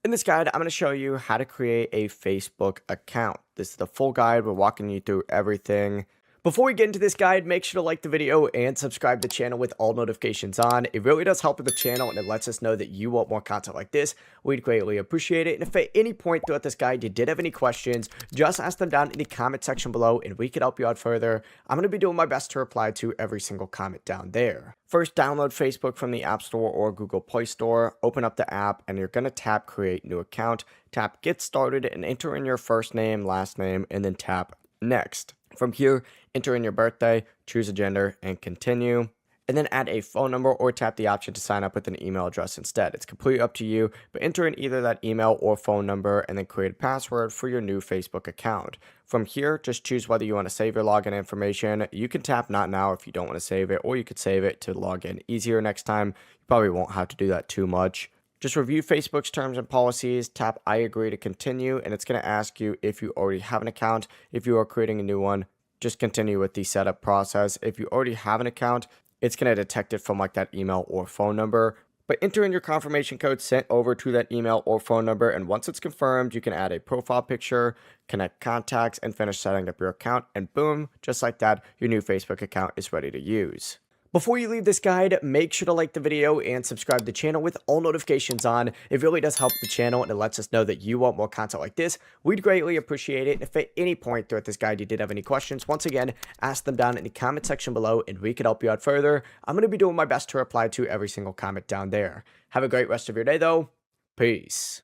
In this guide, I'm going to show you how to create a Facebook account. This is the full guide. We're walking you through everything. Before we get into this guide, make sure to like the video and subscribe to the channel with all notifications on. It really does help with the channel and it lets us know that you want more content like this. We'd greatly appreciate it. And if at any point throughout this guide you did have any questions, just ask them down in the comment section below and we can help you out further. I'm going to be doing my best to reply to every single comment down there. First, download Facebook from the App Store or Google Play Store. Open up the app and you're going to tap Create New Account. Tap Get Started and enter in your first name, last name, and then tap Next. From here, enter in your birthday, choose a gender, and continue. And then add a phone number or tap the option to sign up with an email address instead. It's completely up to you, but enter in either that email or phone number and then create a password for your new Facebook account. From here, just choose whether you want to save your login information. You can tap Not Now if you don't want to save it, or you could save it to log in easier next time. You probably won't have to do that too much. Just review Facebook's terms and policies, tap I agree to continue, and it's going to ask you if you already have an account. If you are creating a new one, just continue with the setup process. If you already have an account, it's going to detect it from like that email or phone number. But enter in your confirmation code sent over to that email or phone number, and once it's confirmed, you can add a profile picture, connect contacts, and finish setting up your account, and boom, just like that, your new Facebook account is ready to use. Before you leave this guide, make sure to like the video and subscribe to the channel with all notifications on. It really does help the channel and it lets us know that you want more content like this. We'd greatly appreciate it. If at any point throughout this guide you did have any questions, once again, ask them down in the comment section below and we can help you out further. I'm going to be doing my best to reply to every single comment down there. Have a great rest of your day though. Peace.